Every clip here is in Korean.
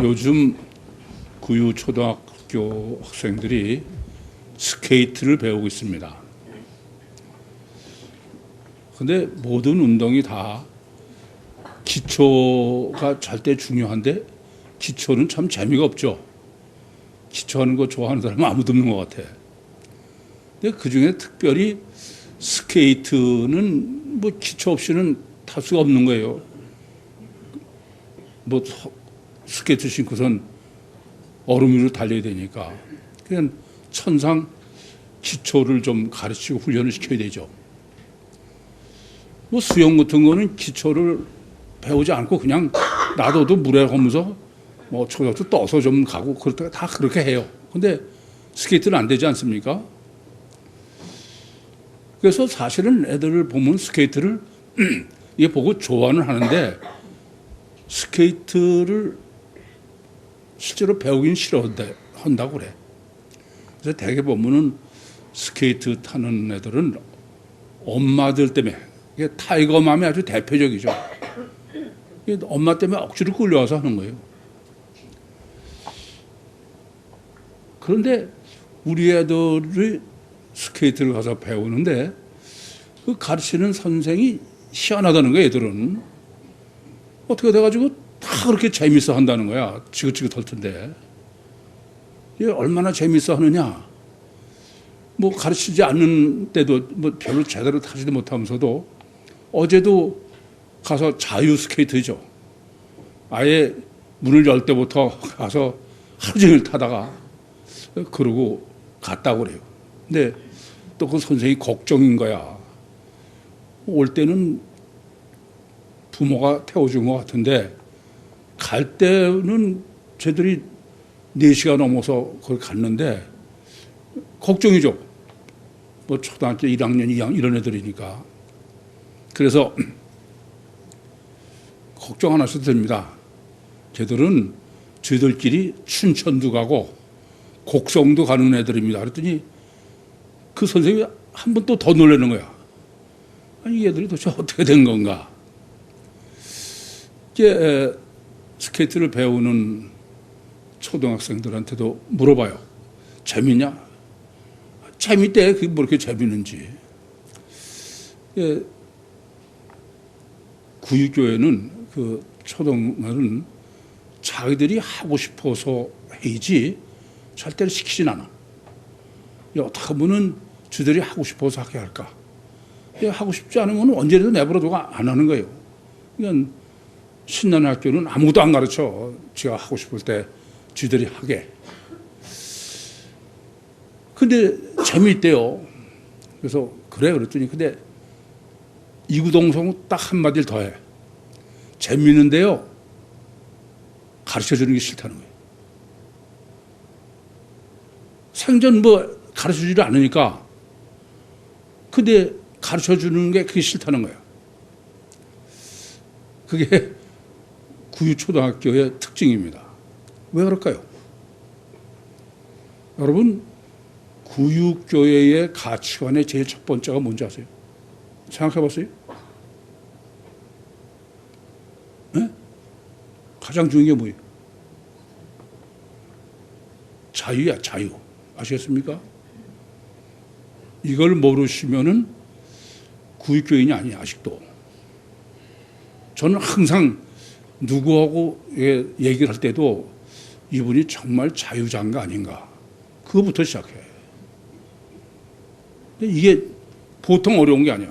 요즘 구유초등학교 학생들이 스케이트를 배우고 있습니다. 근데 모든 운동이 다 기초가 절대 중요한데 기초는 참 재미가 없죠. 기초하는 거 좋아하는 사람은 아무도 없는 것 같아. 근데 그중에 특별히 스케이트는 뭐 기초 없이는 탈 수가 없는 거예요. 뭐 스케이트 신고선 얼음 위로 달려야 되니까 그냥 천상 기초를 좀 가르치고 훈련을 시켜야 되죠. 뭐 수영 같은 거는 기초를 배우지 않고 그냥 놔둬도 물에 하면서 뭐 초등학교 떠서 좀 가고 그럴 때 다 그렇게 해요. 근데 스케이트는 안 되지 않습니까? 그래서 사실은 애들을 보면 스케이트를 이게 보고 좋아는 하는데 스케이트를 실제로 배우긴 싫어한다고 그래. 그래서 대개 보면은 스케이트 타는 애들은 엄마들 때문에 이게 타이거맘이 아주 대표적이죠. 엄마 때문에 억지로 끌려와서 하는 거예요. 그런데 우리 애들이 스케이트를 가서 배우는데 그 가르치는 선생이 희한하다는 거예요. 애들은 어떻게 돼가지고 다 그렇게 재밌어 한다는 거야. 지긋지긋할 텐데 이게 얼마나 재밌어 하느냐. 뭐 가르치지 않는 때도 뭐 별로 제대로 타지도 못하면서도 어제도 가서 자유 스케이트죠. 아예 문을 열 때부터 가서 하루 종일 타다가 그러고 갔다고 그래요. 근데 또 그 선생이 걱정인 거야. 올 때는 부모가 태워준 것 같은데 갈 때는 쟤들이 4시간 넘어서 그걸 갔는데 걱정이죠. 뭐 초등학교 1학년, 2학년 이런 애들이니까. 그래서 걱정 안 하셔도 됩니다. 쟤들은 저희들끼리 춘천도 가고 곡성도 가는 애들입니다. 그랬더니 그 선생님이 한 번 또 더 놀라는 거야. 아니 얘들이 도대체 어떻게 된 건가. 이제 스케이트를 배우는 초등학생들한테도 물어봐요. 재밌냐? 재밌대. 그게 뭐 이렇게 재밌는지. 구유교회는 그 초등학은 자기들이 하고 싶어서 해야지 절대로 시키진 않아. 어떻게 보면은 저들이 하고 싶어서 하게 할까? 하고 싶지 않으면 언제라도 내버려두고 안 하는 거예요. 그러니까 신나는 학교는 아무것도 안 가르쳐. 지가 하고 싶을 때 쥐들이 하게. 근데 재미있대요. 그래서 그래 그랬더니 근데 이구동성 딱 한마디를 더 해. 재미있는데요. 가르쳐주는 게 싫다는 거예요. 생전 뭐 가르쳐주지 않으니까 근데 가르쳐주는 게 그게 싫다는 거예요. 그게 구유초등학교의 특징입니다. 왜 그럴까요? 여러분 구유교회의 가치관의 제일 첫 번째가 뭔지 아세요? 생각해 봤어요? 네? 가장 중요한 게 뭐예요? 자유야, 자유. 아시겠습니까? 이걸 모르시면은 구유교인이 아니에요, 아직도. 저는 항상 누구하고 얘기를 할 때도 이분이 정말 자유자인가 아닌가. 그거부터 시작해. 근데 이게 보통 어려운 게 아니야.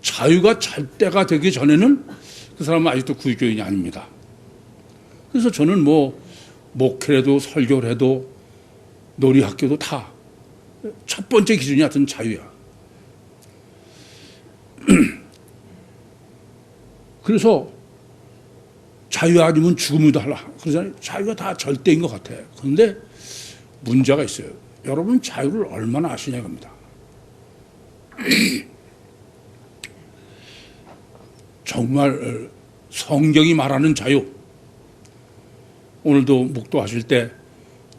자유가 절대가 되기 전에는 그 사람은 아직도 구유교인이 아닙니다. 그래서 저는 뭐 목회라도 설교라도 놀이학교도 다 첫 번째 기준이 하여튼 자유야. 그래서 자유 아니면 죽음이다 하라. 그러잖아요. 자유가 다 절대인 것 같아. 그런데 문제가 있어요. 여러분 자유를 얼마나 아시냐 겁니다. 정말 성경이 말하는 자유. 오늘도 묵도하실 때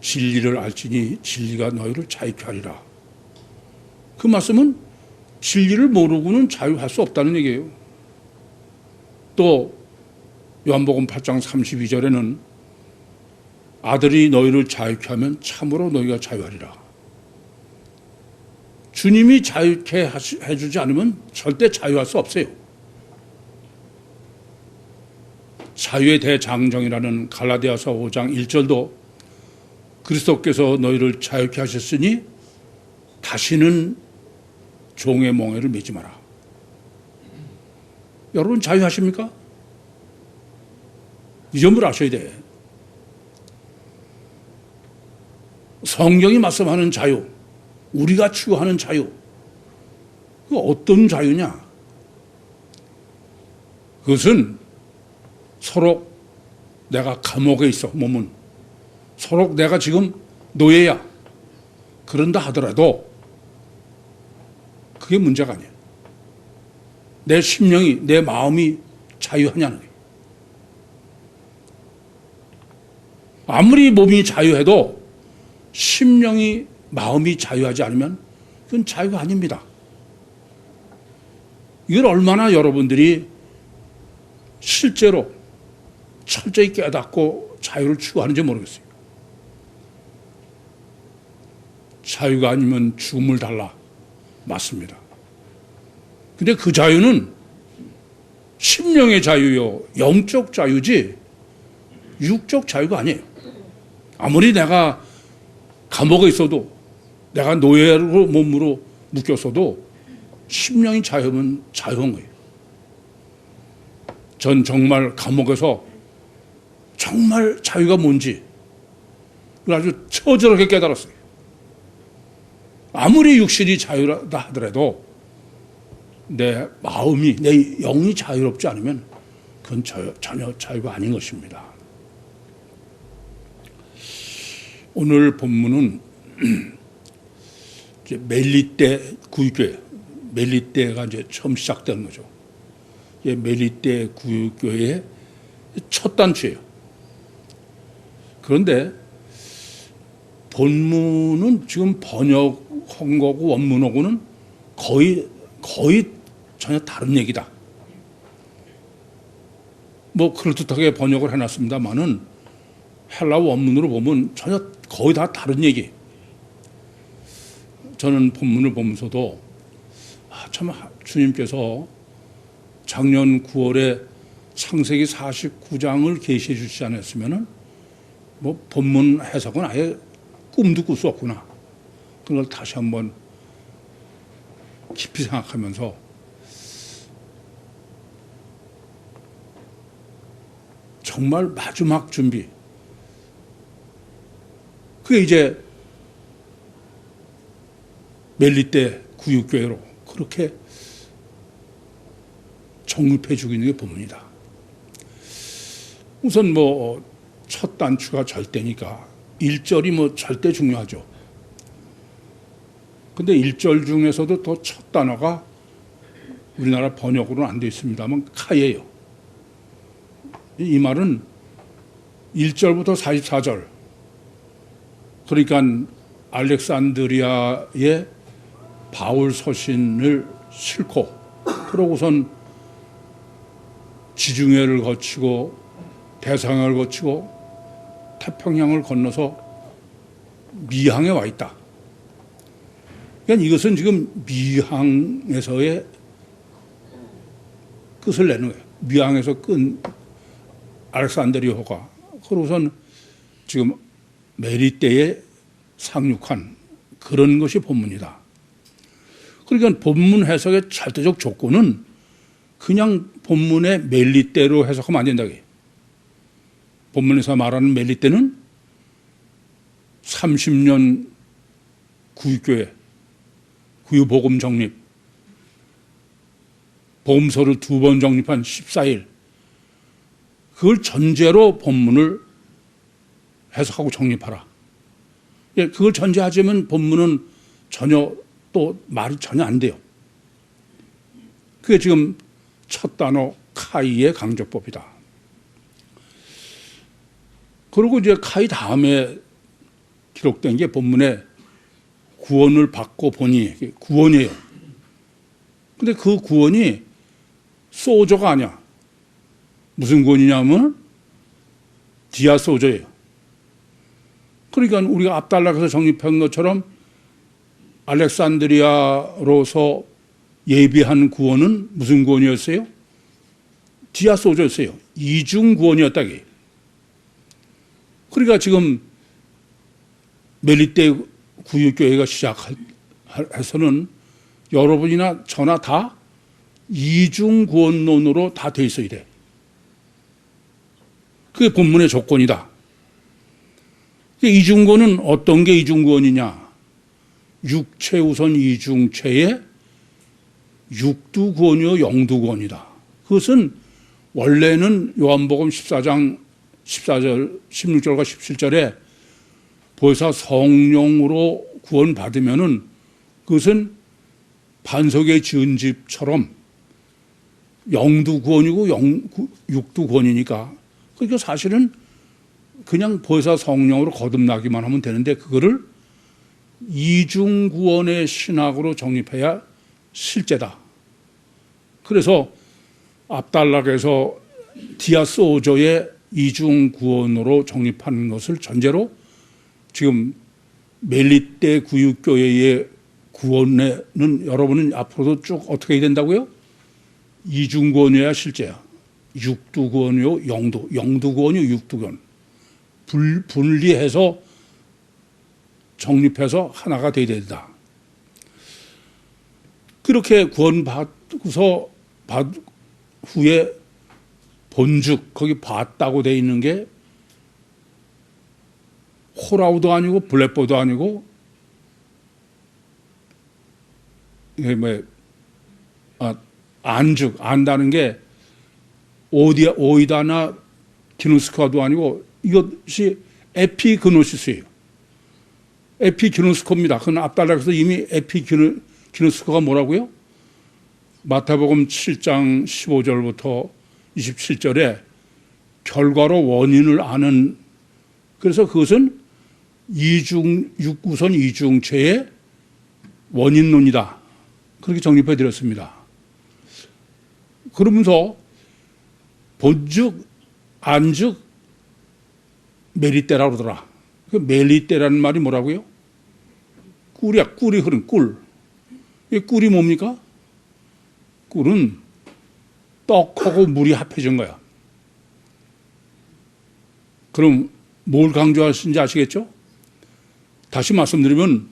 진리를 알지니 진리가 너희를 자유케 하리라. 그 말씀은 진리를 모르고는 자유할 수 없다는 얘기예요. 또 요한복음 8장 32절에는 아들이 너희를 자유케 하면 참으로 너희가 자유하리라. 주님이 자유케 해주지 않으면 절대 자유할 수 없어요. 자유의 대장정이라는 갈라디아서 5장 1절도 그리스도께서 너희를 자유케 하셨으니 다시는 종의 멍에를 매지 마라. 여러분 자유하십니까? 이 점을 아셔야 돼. 성경이 말씀하는 자유, 우리가 추구하는 자유, 그 어떤 자유냐? 그것은 서로 내가 감옥에 있어, 몸은. 서로 내가 지금 노예야. 그런다 하더라도 그게 문제가 아니야. 내 심령이, 내 마음이 자유하냐는 거예요. 아무리 몸이 자유해도 심령이, 마음이 자유하지 않으면 그건 자유가 아닙니다. 이걸 얼마나 여러분들이 실제로 철저히 깨닫고 자유를 추구하는지 모르겠어요. 자유가 아니면 죽음을 달라. 맞습니다. 근데 그 자유는 심령의 자유요, 영적 자유지 육적 자유가 아니에요. 아무리 내가 감옥에 있어도, 내가 노예로 몸으로 묶였어도 심령이 자유면 자유한 거예요. 전 정말 감옥에서 정말 자유가 뭔지 아주 처절하게 깨달았어요. 아무리 육신이 자유하다 하더라도 내 마음이, 내 영이 자유롭지 않으면 그건 전혀 자유가 아닌 것입니다. 오늘 본문은 이제 멜리떼 구유교회, 멜리떼가 이제 처음 시작된 거죠. 멜리떼 구유교회의 첫 단추예요. 그런데 본문은 지금 번역한 거고 원문하고는 거의 전혀 다른 얘기다. 뭐 그럴듯하게 번역을 해놨습니다만은 헬라 원문으로 보면 전혀 거의 다 다른 얘기. 저는 본문을 보면서도 참 주님께서 작년 9월에 창세기 49장을 계시해 주시지 않았으면은 뭐 본문 해석은 아예 꿈도 꿀 수 없구나. 그걸 다시 한번 깊이 생각하면서 정말 마지막 준비. 그게 이제 멜리떼 구육교회로 그렇게 정립해 주고 있는 게 본문이다. 우선 뭐 첫 단추가 절대니까 1절이 뭐 절대 중요하죠. 근데 1절 중에서도 더 첫 단어가 우리나라 번역으로는 안 되어 있습니다만 카예요. 이 말은 1절부터 44절, 그러니까 알렉산드리아의 바울 서신을 싣고 그러고선 지중해를 거치고 대서양을 거치고 태평양을 건너서 미항에 와 있다. 그러니까 이것은 지금 미항에서의 끝을 내는 거예요. 미항에서 끈 알렉산드리아호가 그러고선 지금 메리떼에 상륙한 그런 것이 본문이다. 그러니까 본문 해석의 절대적 조건은 그냥 본문의 멜리떼로 해석하면 안 된다. 본문에서 말하는 멜리떼는 30년 구유교회, 구유복음 정립, 복음서를 2번 정립한 14일, 그걸 전제로 본문을 해석하고 정립하라. 예, 그걸 전제하자면 본문은 전혀 또 말이 전혀 안 돼요. 그게 지금 첫 단어 카이의 강조법이다. 그리고 이제 카이 다음에 기록된 게 본문에 구원을 받고 보니 구원이에요. 근데 그 구원이 소조가 아니야. 무슨 구원이냐면 디아스 오조예요. 그러니까 우리가 압달락에서 정립한 것처럼 알렉산드리아로서 예비한 구원은 무슨 구원이었어요? 디아스 오조였어요. 이중 구원이었다기. 그러니까 지금 멜리떼 구유교회가 시작해서는 여러분이나 저나 다 이중 구원론으로 다 돼 있어야 돼. 그게 본문의 조건이다. 이중 구원은 어떤 게 이중 구원이냐? 육체 우선 이중체의 육두 구원이요 영두 구원이다. 그것은 원래는 요한복음 14장 14절, 16절과 17절에 보혜사 성령으로 구원받으면은 그것은 반석에 지은 집처럼 영두 구원이고 육두 구원이니까 그러니까 사실은 그냥 보혜사 성령으로 거듭나기만 하면 되는데 그거를 이중 구원의 신학으로 정립해야 실제다. 그래서 압달락에서 디아스 오조의 이중 구원으로 정립하는 것을 전제로 지금 멜리떼 구유교회의 구원에는 여러분은 앞으로도 쭉 어떻게 해야 된다고요? 이중 구원이어야 실제야. 육두 구원이요, 영두 구원이요, 육두 구원. 분리해서 정립해서 하나가 되어야 된다. 그렇게 구원받고서 후에 본죽 거기 봤다고 돼 있는 게 호라우도 아니고 블랙보도 아니고 이게 안죽 안다는 게 오이다나 기누스코도 아니고 이것이 에피그노시스예요. 에피기누스코입니다. 그건 앞달락에서 이미 에피기누스코가 뭐라고요? 마태복음 7장 15절부터 27절에 결과로 원인을 아는 그래서 그것은 우선 이중체의 원인론이다. 그렇게 정립해 드렸습니다. 그러면서 본죽, 안죽, 메리떼라고 그러더라. 그 멜리떼라는 말이 뭐라고요? 꿀이야, 꿀이 흐른 꿀. 이 꿀이 뭡니까? 꿀은 떡하고 물이 합해진 거야. 그럼 뭘 강조하시는지 아시겠죠? 다시 말씀드리면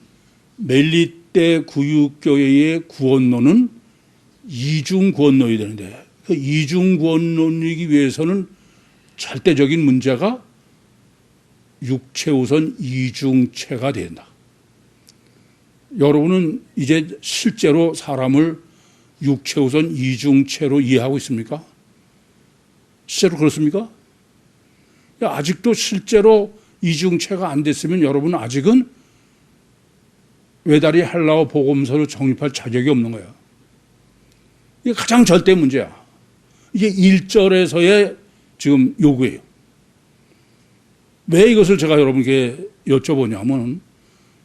멜리떼 구유교회의 구원론은 이중 구원론이 되는데 그 이중 구원론이기 위해서는 절대적인 문제가 육체 우선 이중체가 된다. 여러분은 이제 실제로 사람을 육체 우선 이중체로 이해하고 있습니까? 실제로 그렇습니까? 아직도 실제로 이중체가 안 됐으면 여러분은 아직은 외다리 헬라어 복음서를 정립할 자격이 없는 거예요. 이게 가장 절대 문제야. 이게 1절에서의 지금 요구예요. 왜 이것을 제가 여러분께 여쭤보냐면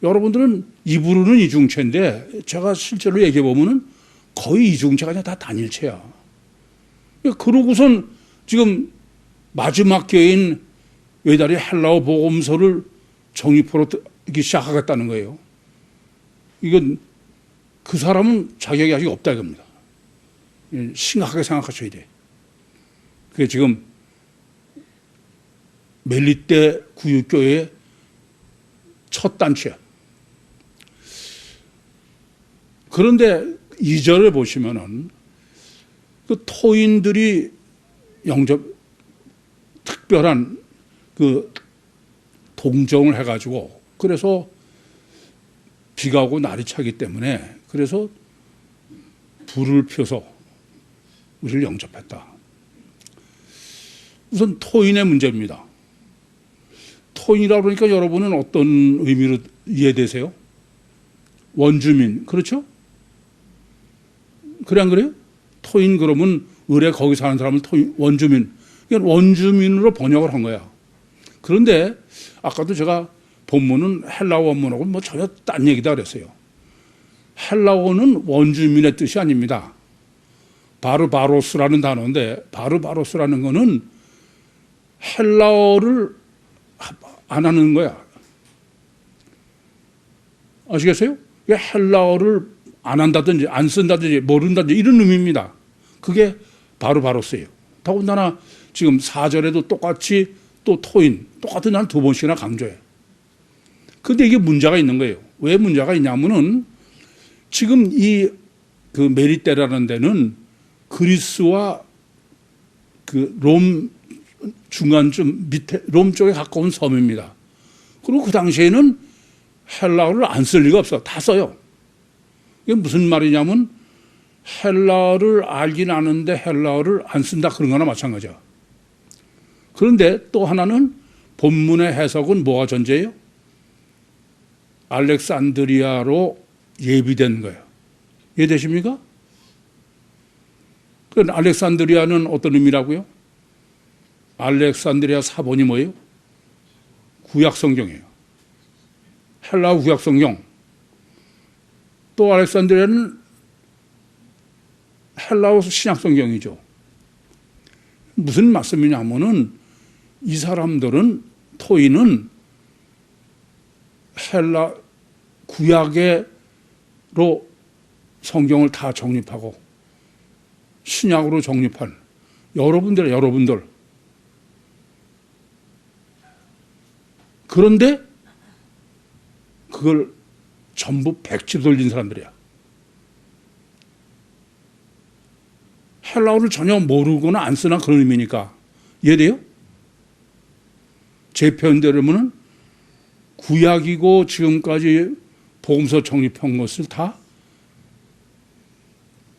여러분들은 입으로는 이중체인데 제가 실제로 얘기해 보면은 거의 이중체가 아니라 다 단일체야. 그러고선 지금 마지막 교회인 외다리 헬라어 복음서를 정립으로 시작하겠다는 거예요. 이건 그 사람은 자격이 아직 없다 이겁니다. 심각하게 생각하셔야 돼. 그게 지금 멜리떼 구유교회의 첫 단추야. 그런데 2절을 보시면은 그 토인들이 특별한 그 동정을 해가지고 그래서 비가 오고 날이 차기 때문에 그래서 불을 펴서 우리를 영접했다. 우선 토인의 문제입니다. 토인이라고 그러니까 여러분은 어떤 의미로 이해되세요? 원주민, 그렇죠? 그래 안 그래요? 토인 그러면 의뢰 거기 사는 사람을 토인, 원주민. 그러니까 원주민으로 번역을 한 거야. 그런데 아까도 제가 본문은 헬라어 원문하고 뭐 전혀 딴 얘기다 그랬어요. 헬라어는 원주민의 뜻이 아닙니다. 바르바로스라는 단어인데 바르바로스라는 거는 헬라어를 안 하는 거야. 아시겠어요? 헬라어를 안 한다든지 안 쓴다든지 모른다든지 이런 의미입니다. 그게 바르바로스예요. 더군다나 지금 4절에도 똑같이 또 토인 똑같은 날 2번씩이나 강조해. 그런데 이게 문제가 있는 거예요. 왜 문제가 있냐면은 지금 이 그 메리떼라는 데는 그리스와 그 롬 중간쯤 밑에 롬 쪽에 가까운 섬입니다. 그리고 그 당시에는 헬라어를 안 쓸 리가 없어. 다 써요. 이게 무슨 말이냐면 헬라어를 알긴 아는데 헬라어를 안 쓴다 그런 거나 마찬가지야. 그런데 또 하나는 본문의 해석은 뭐가 전제예요? 알렉산드리아로 예비된 거예요. 이해되십니까? 그럼 알렉산드리아는 어떤 의미라고요? 알렉산드리아 사본이 뭐예요? 구약성경이에요. 헬라어 구약성경. 또 알렉산드리아는 헬라어 신약성경이죠. 무슨 말씀이냐면은 이 사람들은 토이는 헬라 구약으로 성경을 다 정립하고 신약으로 정립한 여러분들. 그런데 그걸 전부 백지 돌린 사람들이야. 헬라어를 전혀 모르거나 안 쓰나 그런 의미니까. 이해돼요? 제 표현대로는 구약이고 지금까지 복음서 정립한 것을 다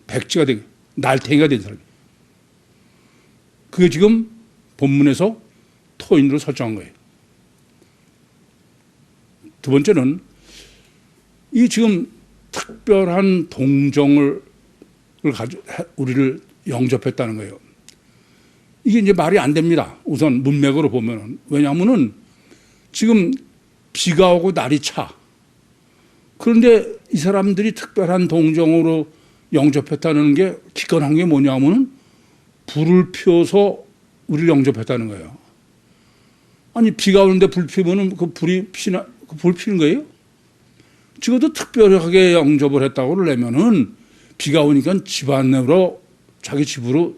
백지가 되게 날탱이가 된 사람이에요. 그게 지금 본문에서 토인으로 설정한 거예요. 두 번째는 이 지금 특별한 동정을 우리를 영접했다는 거예요. 이게 이제 말이 안 됩니다. 우선 문맥으로 보면은. 왜냐하면은 지금 비가 오고 날이 차. 그런데 이 사람들이 특별한 동정으로 영접했다는 게 기권한 게 뭐냐면은 불을 피워서 우리를 영접했다는 거예요. 아니 비가 오는데 불 피우면은 그 불이 피나 그 불 피는 거예요? 적어도 특별하게 영접을 했다고 그러려면은 비가 오니까 집안으로 자기 집으로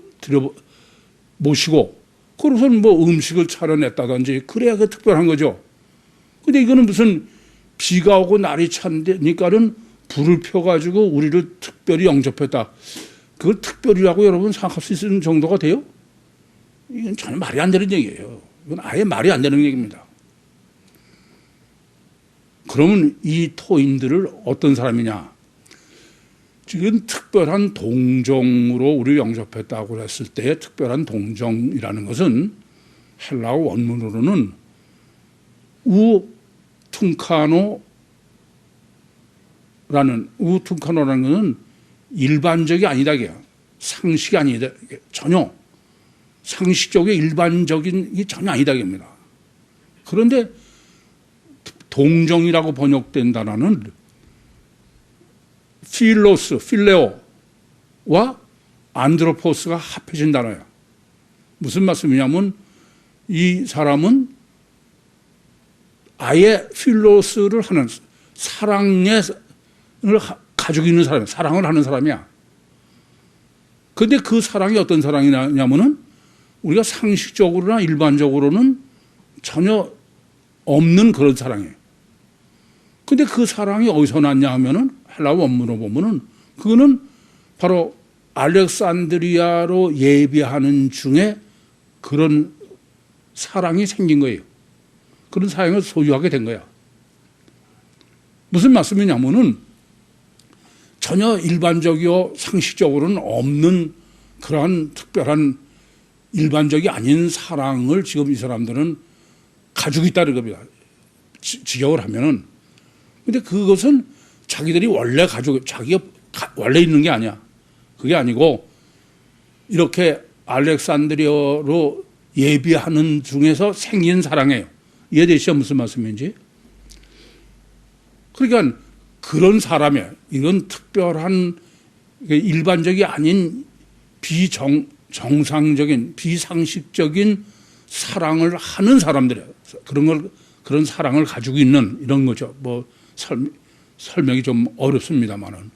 모시고 그러고선 뭐 음식을 차려냈다든지 그래야 그 특별한 거죠. 근데 이거는 무슨 비가 오고 날이 찬데니까는 불을 펴가지고 우리를 특별히 영접했다. 그걸 특별이라고 여러분 생각할 수 있는 정도가 돼요? 이건 전혀 말이 안 되는 얘기예요. 이건 아예 말이 안 되는 얘기입니다. 그러면 이 토인들을 어떤 사람이냐? 지금 특별한 동정으로 우리를 영접했다고 했을 때 특별한 동정이라는 것은 헬라어 원문으로는 우퉁카노라는 것은 일반적이 아니다. 상식이 아니다. 전혀 상식적인 일반적인 게 전혀 아니다. 그런데 동정이라고 번역된 단어는 필레오와 안드로포스가 합해진 단어예요. 무슨 말씀이냐면 이 사람은 아예 필로스를 하는 사랑을 가지고 있는 사람, 사랑을 하는 사람이야. 그런데 그 사랑이 어떤 사랑이냐면은 우리가 상식적으로나 일반적으로는 전혀 없는 그런 사랑이에요. 근데 그 사랑이 어디서 났냐 하면은 헬라어 원문으로 보면은 그거는 바로 알렉산드리아로 예비하는 중에 그런 사랑이 생긴 거예요. 그런 사랑을 소유하게 된 거야. 무슨 말씀이냐면은 전혀 일반적이고 상식적으로는 없는 그러한 특별한 일반적이 아닌 사랑을 지금 이 사람들은 가지고 있다는 겁니다. 직역을 하면은. 근데 그것은 자기들이 원래 자기가 원래 있는 게 아니야. 그게 아니고 이렇게 알렉산드리아로 예비하는 중에서 생긴 사랑이에요. 이해되시죠? 무슨 말씀인지? 그러니까 그런 사람이에요. 이건 특별한 일반적이 아닌 정상적인 비상식적인 사랑을 하는 사람들이에요. 그런 사랑을 가지고 있는 이런 거죠. 뭐 설명이 좀 어렵습니다만은.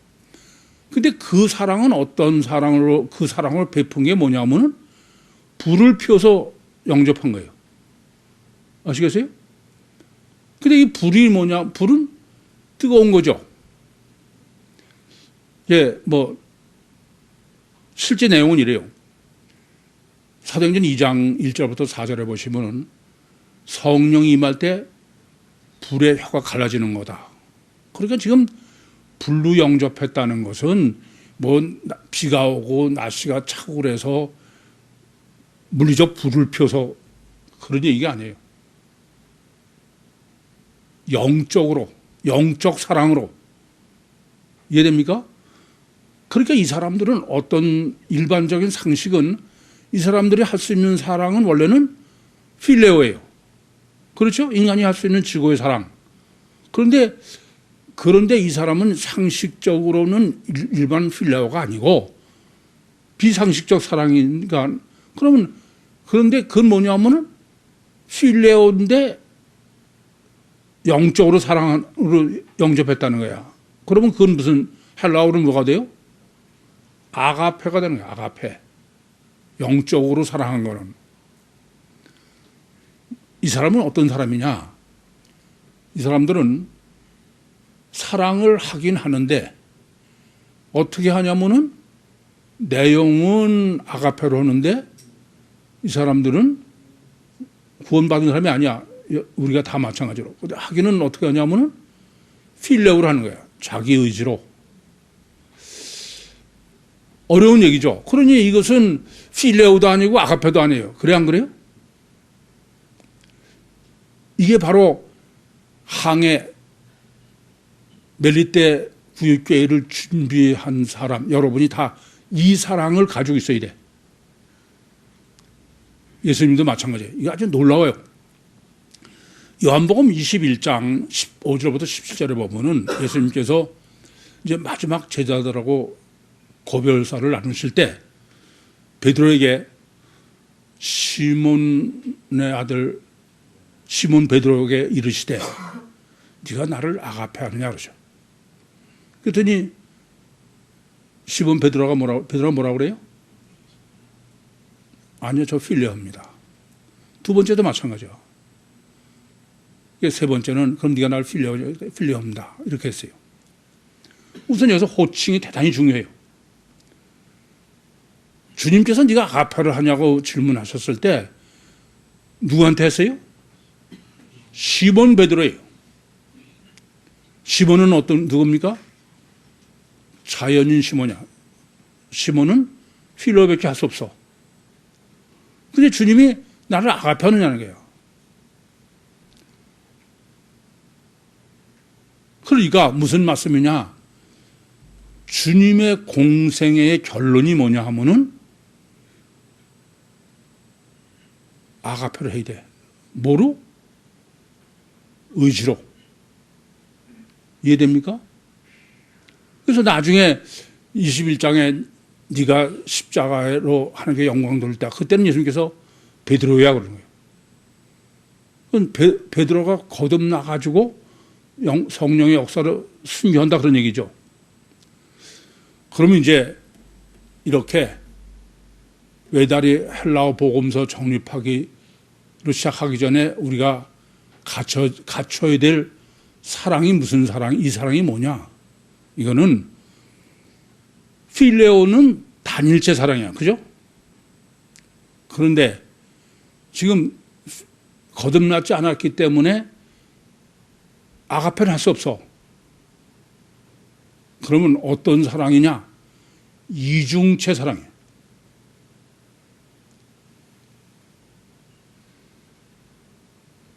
근데 그 사랑은 어떤 사랑으로 그 사랑을 베푼 게 뭐냐면은 불을 피워서 영접한 거예요. 아시겠어요? 근데 이 불이 뭐냐? 불은 뜨거운 거죠. 예, 뭐 실제 내용은 이래요. 사도행전 2장 1절부터 4절에 보시면은 성령이 임할 때 불의 혀가 갈라지는 거다. 그러니까 지금 불로 영접했다는 것은 뭐 비가 오고 날씨가 차고 그래서 물리적 불을 펴서 그런 얘기가 아니에요. 영적으로, 영적 사랑으로. 이해됩니까? 그러니까 이 사람들은 어떤 일반적인 상식은 이 사람들이 할 수 있는 사랑은 원래는 필레오예요. 그렇죠? 인간이 할 수 있는 지고의 사랑. 그런데 이 사람은 상식적으로는 일반 필레오가 아니고 비상식적 사랑이니까 그런데 그건 뭐냐면은 필레오인데 영적으로 사랑으로 영접했다는 거야. 그러면 그건 무슨 헬라어로 뭐가 돼요? 아가페가 되는 거야. 아가페. 영적으로 사랑한 거는. 이 사람은 어떤 사람이냐? 이 사람들은 사랑을 하긴 하는데 어떻게 하냐면은 내용은 아가페로 하는데 이 사람들은 구원받은 사람이 아니야. 우리가 다 마찬가지로. 근데 하기는 어떻게 하냐면은 필레오로 하는 거야. 자기 의지로. 어려운 얘기죠. 그러니 이것은 필레오도 아니고 아가페도 아니에요. 그래 안 그래요? 이게 바로 항해 멜리떼 구육교회를 준비한 사람, 여러분이 다 이 사랑을 가지고 있어야 돼. 예수님도 마찬가지예요. 이게 아주 놀라워요. 요한복음 21장 15절부터 17절에 보면은 예수님께서 이제 마지막 제자들하고 고별사를 나누실 때 베드로에게 시몬의 아들 시몬 베드로에게 이르시되 네가 나를 아가페 하느냐 그러죠. 그랬더니 시몬 베드로가 뭐라고 그래요? 아니요, 저 필레오입니다. 두 번째도 마찬가지죠. 세 번째는 그럼 네가 나를 필레오입니다. 이렇게 했어요. 우선 여기서 호칭이 대단히 중요해요. 주님께서 네가 아가페를 하냐고 질문하셨을 때 누구한테 했어요? 시몬 베드로예요. 시몬은 누굽니까? 자연인 시몬이야. 시몬은 필레오밖에 할 수 없어. 근데 주님이 나를 아가페 하느냐는 거예요. 그러니까 무슨 말씀이냐? 주님의 공생애의 결론이 뭐냐 하면은 아가페를 해야 돼. 뭐로? 의지로. 이해됩니까? 그래서 나중에 21장에 네가 십자가로 하나님께 영광 돌릴 때 그때는 예수님께서 베드로야 그러는 거예요. 베드로가 거듭나가지고 성령의 역사를 순교한다 그런 얘기죠. 그러면 이제 이렇게 외다리 헬라어 복음서 정립하기로 시작하기 전에 우리가 갖춰야 될 사랑이 무슨 사랑, 이 사랑이 뭐냐? 이거는 필레오는 단일체 사랑이야. 그죠? 그런데 지금 거듭나지 않았기 때문에 아가페는 할 수 없어. 그러면 어떤 사랑이냐? 이중체 사랑이에요.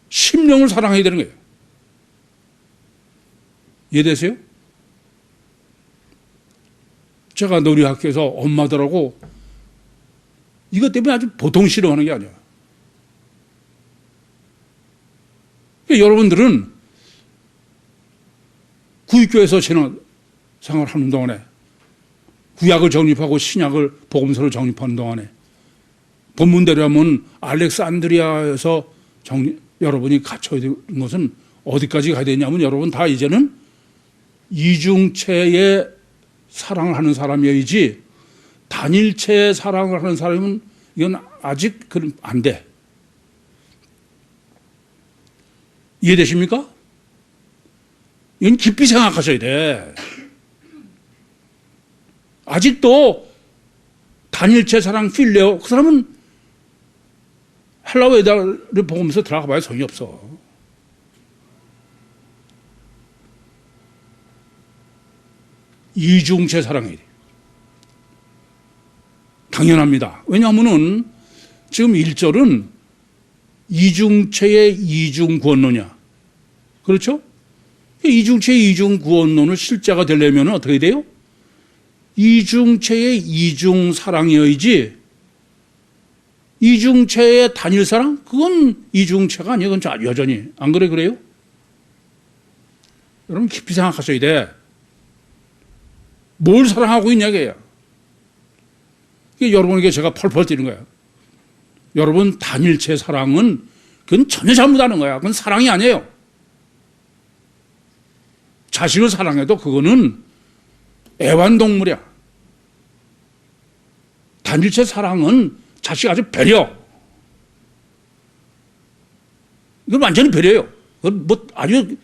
심령을 사랑해야 되는 거예요. 이해되세요? 제가 놀이학교에서 엄마들하고 이것 때문에 아주 보통 싫어하는 게 아니야. 여러분들은 구육교에서 신앙생활 하는 동안에 구약을 정립하고 신약을 복음서로 정립하는 동안에 본문대로라면 알렉산드리아에서 여러분이 갇혀야 되는 것은 어디까지 가야 되냐면 여러분 다 이제는 이중체의 사랑을 하는 사람이어야지 단일체의 사랑을 하는 사람은 이건 아직 안 돼. 이해되십니까? 이건 깊이 생각하셔야 돼. 아직도 단일체 사랑 필레오 그 사람은 헬라어 에다를 보면서 들어가 봐야 소용이 없어. 이중체 사랑해야 돼. 당연합니다. 왜냐하면은 지금 1절은 이중체의 이중구원론이야. 그렇죠? 이중체의 이중구원론을 실제가 되려면 어떻게 돼요? 이중체의 이중사랑이어야지 이중체의 단일사랑? 그건 이중체가 아니에요. 그건 여전히. 안 그래요? 여러분 깊이 생각하셔야 돼. 뭘 사랑하고 있냐 이게요. 이게 여러분에게 제가 펄펄 뛰는 거예요. 여러분 단일체 사랑은 그건 전혀 잘못하는 거야. 그건 사랑이 아니에요. 자식을 사랑해도 그거는 애완동물이야. 단일체 사랑은 자식 아주 배려. 이건 완전히 배려예요. 뭐 아주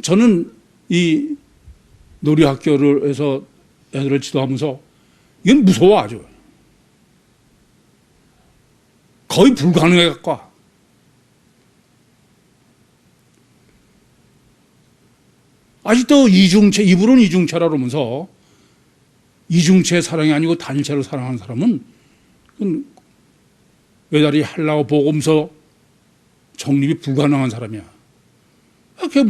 저는 이 놀이학교를 해서 애들을 지도하면서 이건 무서워 아주. 거의 불가능해 갖고. 아직도 이중체, 입으로는 이중체라 그러면서 이중체 사랑이 아니고 단일체로 사랑하는 사람은 외다리 헬라어 복음서 정립이 불가능한 사람이야. 그게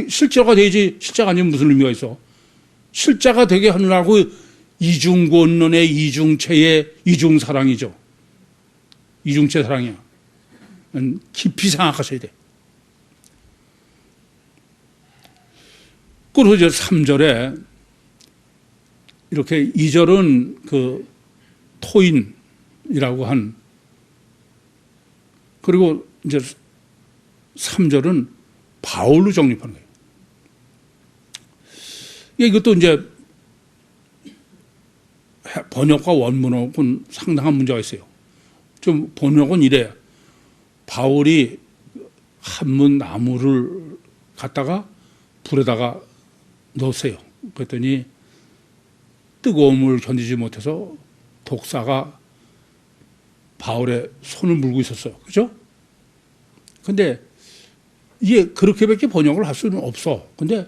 실제가 되지 실제가 아니면 무슨 의미가 있어? 실제가 되게 하느라고 이중구원론의 이중체의 이중사랑이죠. 이중체 사랑이야. 깊이 생각하셔야 돼. 그리고 이제 3절에 이렇게 2절은 그 토인이라고 한 그리고 이제 3절은 바울로 정립하는 거예요. 이것도 이제 번역과 원문하고는 상당한 문제가 있어요. 좀 번역은 이래요. 바울이 한문 나무를 갖다가 불에다가 넣었어요. 그랬더니 뜨거움을 견디지 못해서 독사가 바울의 손을 물고 있었어요. 그죠? 근데 이게 그렇게밖에 번역을 할 수는 없어. 근데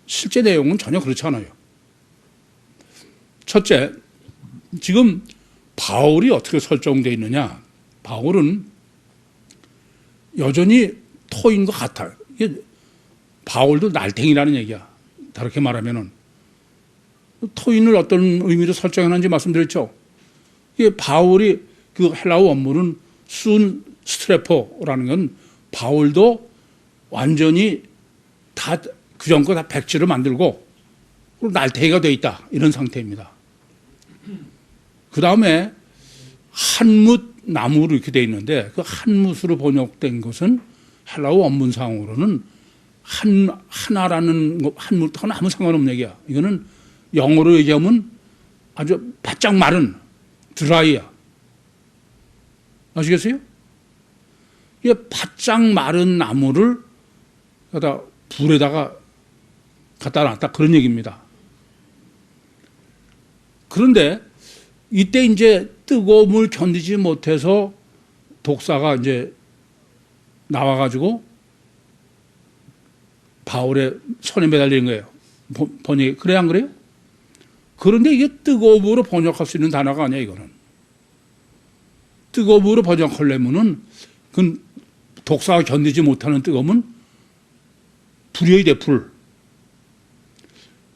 실제 내용은 전혀 그렇지 않아요. 첫째, 지금 바울이 어떻게 설정되어 있느냐. 바울은 여전히 토인과 같아요. 이게 바울도 날탱이라는 얘기야. 다르게 말하면은. 토인을 어떤 의미로 설정해놨는지 말씀드렸죠. 이게 바울이 그 헬라어 원문은 순 스트레포라는 건 바울도 완전히 다 그 전 거 다 백지로 만들고 그리고 날태기가 되어 있다. 이런 상태입니다. 그 다음에 한뭇 나무로 이렇게 되어 있는데 그 한뭇으로 번역된 것은 헬라어 원문상으로는 하나라는 거, 한뭇하고는 아무 상관없는 얘기야. 이거는 영어로 얘기하면 아주 바짝 마른 드라이야. 아시겠어요? 이게 바짝 마른 나무를 불에다가 갖다 놨다 그런 얘기입니다. 그런데 이때 이제 뜨거움을 견디지 못해서 독사가 이제 나와가지고 바울의 손에 매달리는 거예요. 번역이. 그래, 안 그래요? 그런데 이게 뜨거움으로 번역할 수 있는 단어가 아니야, 이거는. 뜨거움으로 번역하려면은 그 독사가 견디지 못하는 뜨거움은 불이어야 돼, 불.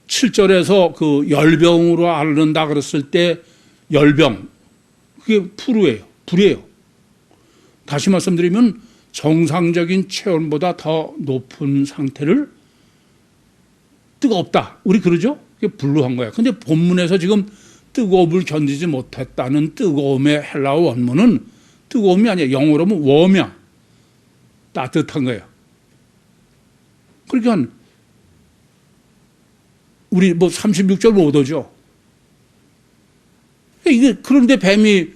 7절에서 그 열병으로 앓는다 그랬을 때 열병, 그게 불이에요. 다시 말씀드리면 정상적인 체온보다 더 높은 상태를 뜨겁다. 우리 그러죠? 그게 불로 한 거야. 근데 본문에서 지금 뜨거움을 견디지 못했다는 뜨거움의 헬라어 원문은 뜨거움이 아니야. 영어로 하면 웜이야. 따뜻한 거야. 그러니까 우리 뭐 36.5도죠. 이게 그런데 뱀이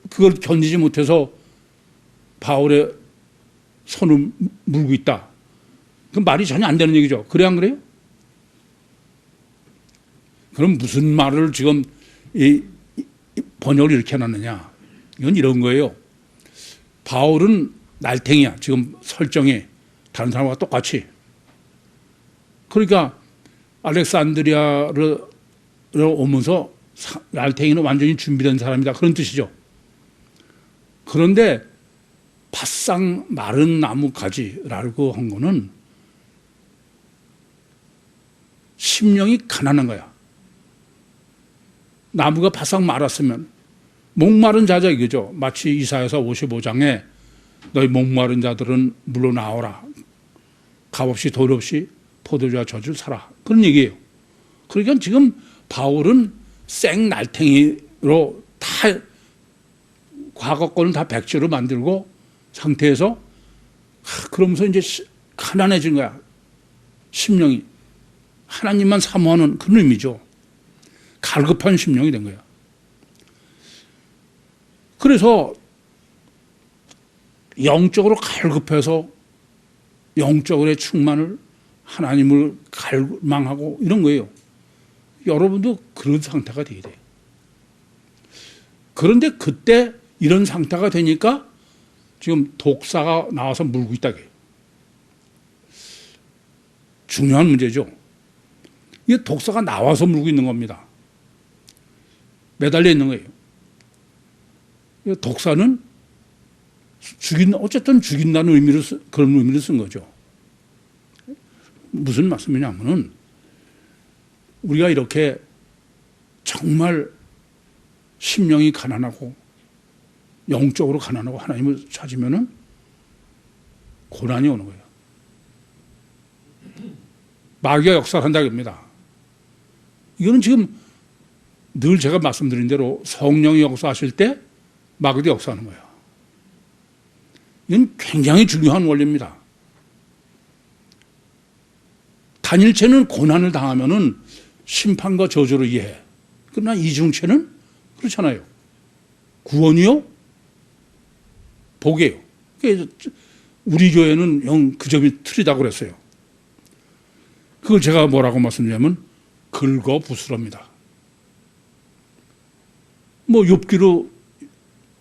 그걸 견디지 못해서 바울의 손을 물고 있다. 그 말이 전혀 안 되는 얘기죠. 그래 안 그래요? 그럼 무슨 말을 지금 이 번역을 이렇게 해놨느냐? 이건 이런 거예요. 바울은 날탱이야. 지금 설정이 다른 사람과 똑같이. 그러니까 알렉산드리아를 오면서 날탱이는 완전히 준비된 사람이다. 그런 뜻이죠. 그런데 바싹 마른 나무 가지라고 한 거는 심령이 가난한 거야. 나무가 바싹 말았으면 목마른 자자 이거죠. 마치 이사야서 55장에 너희 목마른 자들은 물러나오라. 값없이 돈 없이 포도주와 젖을 사라. 그런 얘기예요. 그러니까 지금 바울은 생 날탱이로 다 과거 거는 다 백지로 만들고 상태에서 그러면서 이제 가난해진 거야. 심령이. 하나님만 사모하는 그런 의미죠. 갈급한 심령이 된 거야. 그래서 영적으로 갈급해서 영적으로의 충만을 하나님을 갈망하고 이런 거예요. 여러분도 그런 상태가 돼야 돼요. 그런데 그때 이런 상태가 되니까 지금 독사가 나와서 물고 있다. 중요한 문제죠. 이게 독사가 나와서 물고 있는 겁니다. 매달려 있는 거예요. 독사는 어쨌든 죽인다는 의미로 그런 의미로 쓴 거죠. 무슨 말씀이냐면은 우리가 이렇게 정말 심령이 가난하고 영적으로 가난하고 하나님을 찾으면은 고난이 오는 거예요. 마귀가 역사한다 겁니다. 이거는 지금 늘 제가 말씀드린 대로 성령이 역사하실 때 마귀도 역사하는 거예요. 이건 굉장히 중요한 원리입니다. 단일체는 고난을 당하면은 심판과 저주로 이해해. 그러나 이중체는 그렇잖아요. 구원이요? 복이에요. 우리 교회는 그 점이 틀리다고 그랬어요. 그걸 제가 뭐라고 말씀드리냐면 긁어부스럽니다. 뭐 욥기로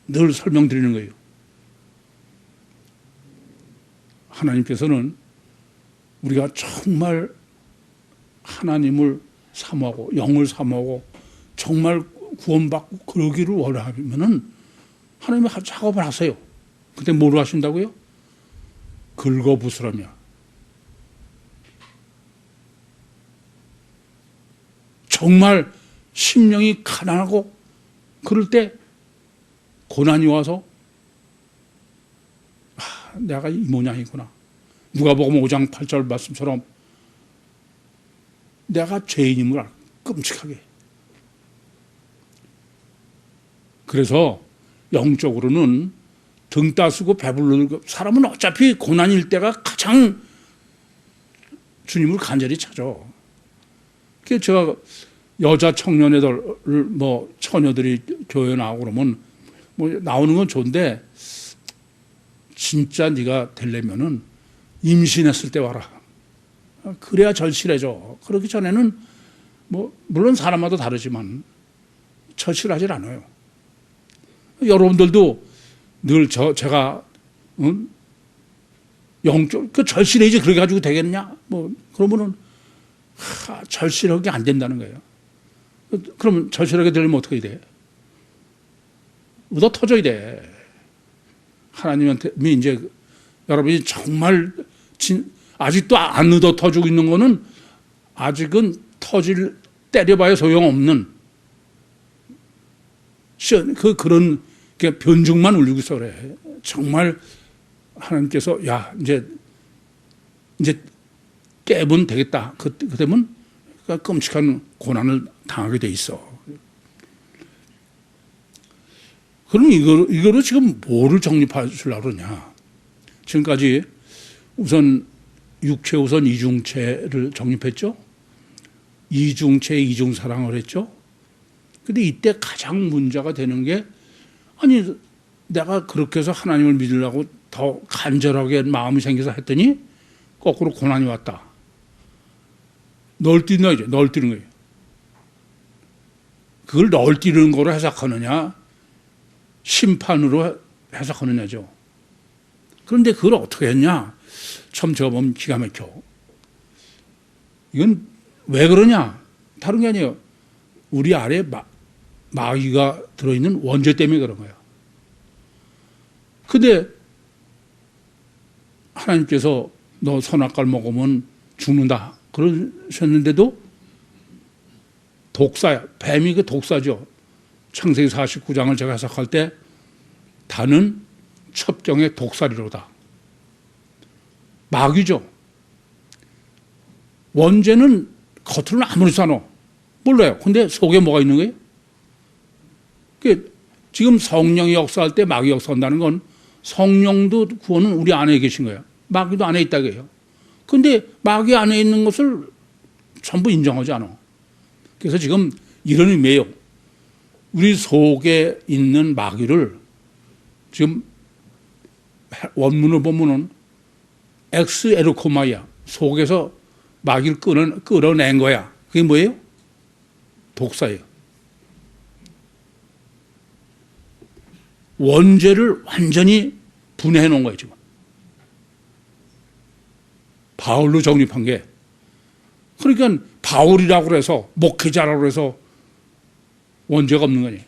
늘 설명드리는 거예요. 하나님께서는 우리가 정말 하나님을 사모하고 영을 사모하고 정말 구원받고 그러기를 원하면은 하나님이 작업을 하세요. 근데 뭐로 하신다고요? 긁어부스럼이야. 정말 심령이 가난하고 그럴 때 고난이 와서 내가 이 모양이구나. 누가복음 5장 8절 말씀처럼 내가 죄인임을 알고 끔찍하게. 그래서 영적으로는 등 따스고 배불르고 사람은 어차피 고난일 때가 가장 주님을 간절히 찾아. 그래서 제가 여자 청년애들 뭐 처녀들이 교회 나오고 그러면 뭐 나오는 건 좋은데 진짜 네가 되려면은 임신했을 때 와라. 그래야 절실해져. 그러기 전에는 뭐 물론 사람마다 다르지만 절실하지 않아요. 여러분들도 늘 제가 영적 그 절실해지 그래 가지고 되겠냐? 뭐 그러면은 절실하게 안 된다는 거예요. 그러면 절실하게 되려면 어떻게 해야 돼? 얻어 터져야 돼. 하나님한테 이제 여러분이 정말 아직도 안 얻어 터지고 있는 거는 아직은 때려봐야 소용없는 그런 변죽만 울리고 있어 그래. 정말 하나님께서 이제 깨면 되겠다. 그때면 그러니까 끔찍한 고난을 당하게 돼 있어. 그럼 이거로 지금 뭐를 정립하시려고 그러냐. 지금까지 우선 육체 우선 이중체를 정립했죠. 이중체 이중사랑을 했죠. 근데 이때 가장 문제가 되는 게, 아니 내가 그렇게 해서 하나님을 믿으려고 더 간절하게 마음이 생겨서 했더니 거꾸로 고난이 왔다. 널뛰는 거죠. 널뛰는 거예요. 그걸 널뛰는 거로 해석하느냐 심판으로 해석하느냐죠. 그런데 그걸 어떻게 했냐. 참 제가 보면 기가 막혀. 이건 왜 그러냐. 다른 게 아니에요. 우리 안에 마귀가 들어있는 원죄 때문에 그런 거예요. 근데 하나님께서 너 선악과를 먹으면 죽는다 그러셨는데도 독사야. 뱀이 그 독사죠. 창세기 49장을 제가 해석할 때 다는 첩경의 독사리로다. 마귀죠. 원죄는 겉으로는 아무렇지 않아. 몰라요. 근데 속에 뭐가 있는 거예요? 지금 성령이 역사할 때 마귀 역사한다는 건 성령도 구원은 우리 안에 계신 거예요. 마귀도 안에 있다고 해요. 근데 마귀 안에 있는 것을 전부 인정하지 않아. 그래서 지금 이런 의미예요. 우리 속에 있는 마귀를 지금 원문을 보면은 엑스 에르코마야. 속에서 마귀를 끌어낸 거야. 그게 뭐예요? 독사예요. 원죄를 완전히 분해해 놓은 거예요, 지금. 바울로 정립한 게. 그러니까 바울이라고 해서, 목회자라고 해서 원죄가 없는 거니.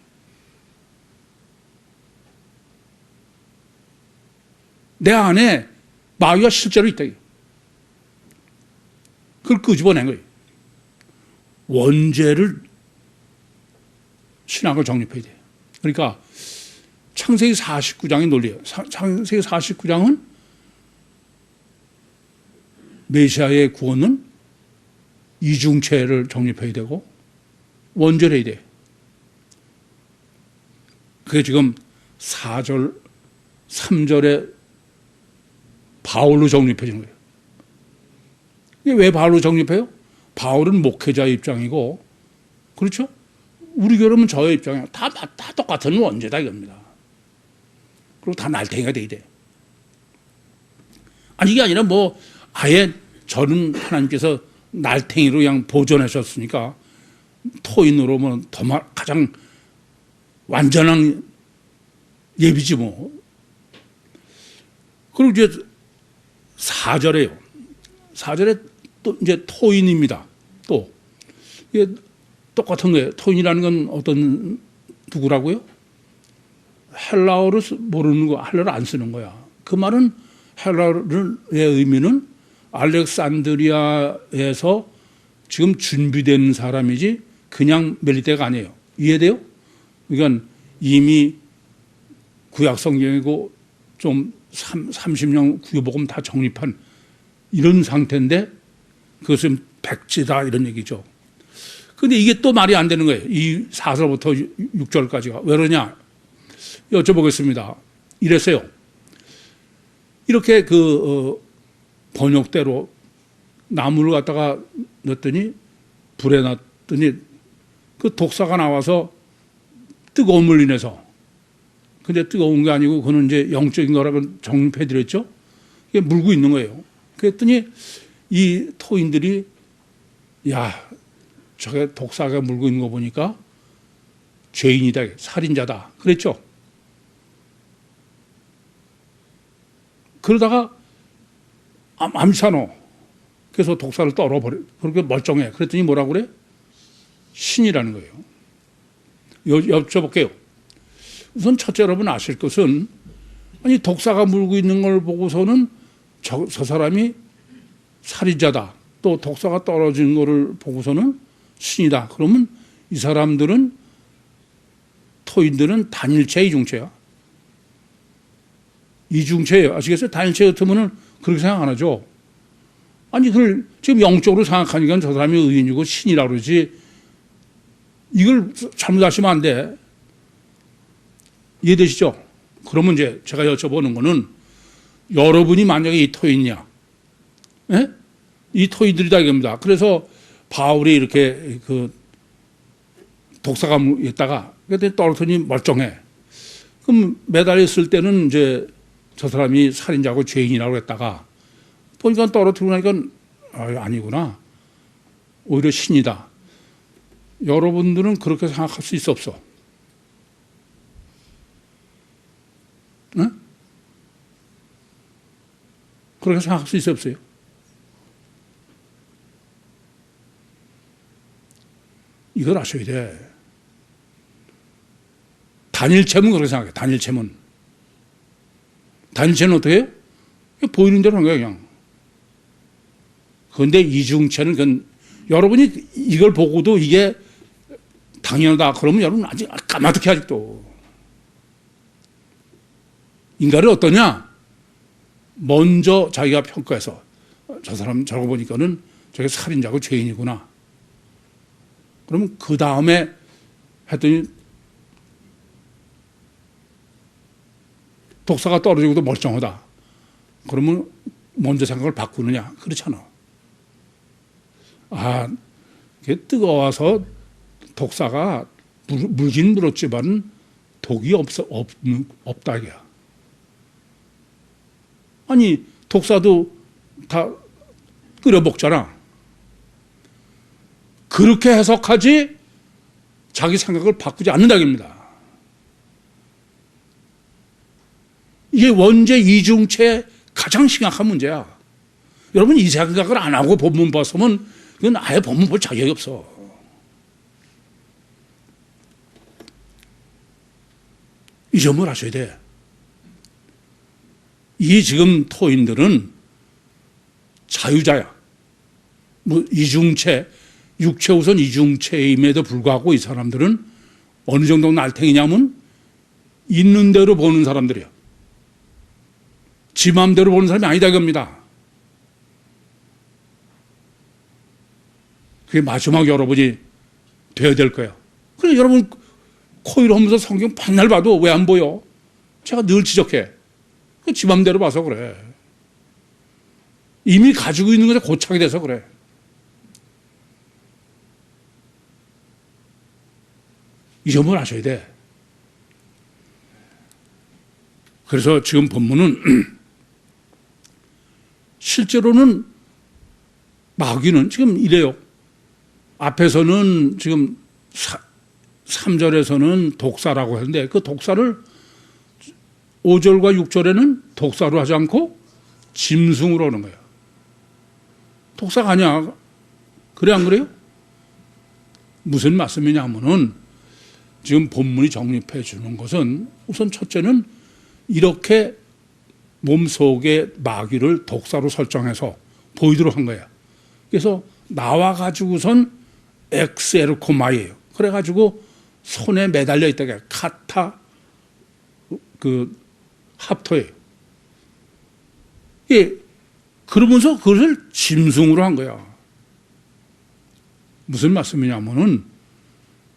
내 안에 마귀가 실제로 있다. 그걸 끄집어낸 거예요. 원죄를 신학을 정립해야 돼요. 그러니까 창세기 49장의 논리예요. 창세기 49장은 메시아의 구원은 이중체를 정립해야 되고 원죄를 해야 돼요. 그게 지금 4절, 3절에 바울로 정립해지는 거예요. 이게 왜 바울로 정립해요? 바울은 목회자 입장이고, 그렇죠? 우리 교회는 저의 입장이에요. 다 똑같은 원죄다 이겁니다. 그리고 다 날탱이가 돼야 돼. 아니 이게 아니라 뭐 아예 저는 하나님께서 날탱이로 그냥 보존하셨으니까 토인으로 뭐 가장 완전한 예비지 뭐. 그리고 이제 4절에요. 4절에 또 이제 토인입니다. 또 이게 똑같은 거예요. 토인이라는 건 어떤 누구라고요? 헬라어를 모르는 거, 헬라어를 안 쓰는 거야. 그 말은 헬라어의 의미는 알렉산드리아에서 지금 준비된 사람이지 그냥 멜리테가 아니에요. 이해돼요? 그러니까 이미 구약 성경이고 좀 30년 구유복음 다 정립한 이런 상태인데 그것은 백지다 이런 얘기죠. 근데 이게 또 말이 안 되는 거예요. 이 4절부터 6절까지가. 왜 그러냐? 여쭤보겠습니다. 이랬어요. 이렇게 번역대로 나무를 갖다가 넣었더니 불에 놨더니 그 독사가 나와서 뜨거움을 인해서, 근데 뜨거운 게 아니고 그는 이제 영적인 거라고 정립해 드렸죠. 이게 물고 있는 거예요. 그랬더니 이 토인들이 야, 저게 독사가 물고 있는 거 보니까 죄인이다, 살인자다 그랬죠. 그러다가 암산호 그래서 독사를 떨어버려. 그렇게 멀쩡해. 그랬더니 뭐라고 그래? 신이라는 거예요. 여쭤볼게요. 우선 첫째 여러분 아실 것은, 아니 독사가 물고 있는 걸 보고서는 저 사람이 살인자다. 또 독사가 떨어지는 거를 보고서는 신이다. 그러면 이 사람들은, 토인들은 단일체 이중체야. 이중체예요. 아시겠어요? 단일체 같으면은 그렇게 생각 안 하죠. 아니, 그걸 지금 영적으로 생각하니까 저 사람이 의인이고 신이라고 그러지. 이걸 잘못하시면 안 돼. 이해되시죠? 그러면 이제 제가 여쭤보는 거는 여러분이 만약에 이 토인이냐? 예? 이 토인들이다 이겁니다. 그래서 바울이 이렇게 그 독사감에다가 그때 떨어뜨니 멀쩡해. 그럼 매달렸을 때는 이제 저 사람이 살인자고 죄인이라고 했다가 보니까 떨어뜨리고 나니까 아니구나. 오히려 신이다. 여러분들은 그렇게 생각할 수 있어 없어? 네? 그렇게 생각할 수 있어 없어요? 이걸 아셔야 돼. 단일체면 그렇게 생각해. 단일체면 어떻게 해요? 보이는 대로 한 거야 그냥. 그런데 이중체는 그건 여러분이 이걸 보고도 이게 당연하다 그러면 여러분 아직 까마득해 아직도. 인간은 어떠냐? 먼저 자기가 평가해서 저 사람 저러고 보니까는 저게 살인자고 죄인이구나. 그러면 그 다음에 했더니 독사가 떨어지고도 멀쩡하다. 그러면 먼저 생각을 바꾸느냐? 그렇잖아. 아, 이게 뜨거워서 독사가 물긴 물었지만 독이 없다 이거야. 아니, 독사도 다 끓여 먹잖아. 그렇게 해석하지 자기 생각을 바꾸지 않는다 이겁니다. 이게 원죄 이중체의 가장 심각한 문제야. 여러분 이 생각을 안 하고 본문 봤으면 그건 아예 본문 볼 자격이 없어. 이 점을 아셔야 돼. 이 지금 토인들은 자유자야. 뭐 이중체, 육체 우선 이중체임에도 불구하고 이 사람들은 어느 정도 날탱이냐면 있는 대로 보는 사람들이야. 지 마음대로 보는 사람이 아니다 이겁니다. 그게 마지막 여러분이 되어야 될 거예요. 그래 여러분 코일 하면서 성경 반날 봐도 왜 안 보여? 제가 늘 지적해. 지 마음대로 봐서 그래. 이미 가지고 있는 것에 고착이 돼서 그래. 이 점을 아셔야 돼. 그래서 지금 본문은 실제로는 마귀는 지금 이래요. 앞에서는 지금 3절에서는 독사라고 하는데 그 독사를 5절과 6절에는 독사로 하지 않고 짐승으로 하는 거예요. 독사가 아니야. 그래 안 그래요? 무슨 말씀이냐 하면은 지금 본문이 정립해 주는 것은 우선 첫째는 이렇게 몸속의 마귀를 독사로 설정해서 보이도록 한 거예요. 그래서 나와 가지고선 엑스에르코마이에요. 그래가지고 손에 매달려 있다가 카타 그 합토예요. 예, 그러면서 그것을 짐승으로 한 거야. 무슨 말씀이냐면은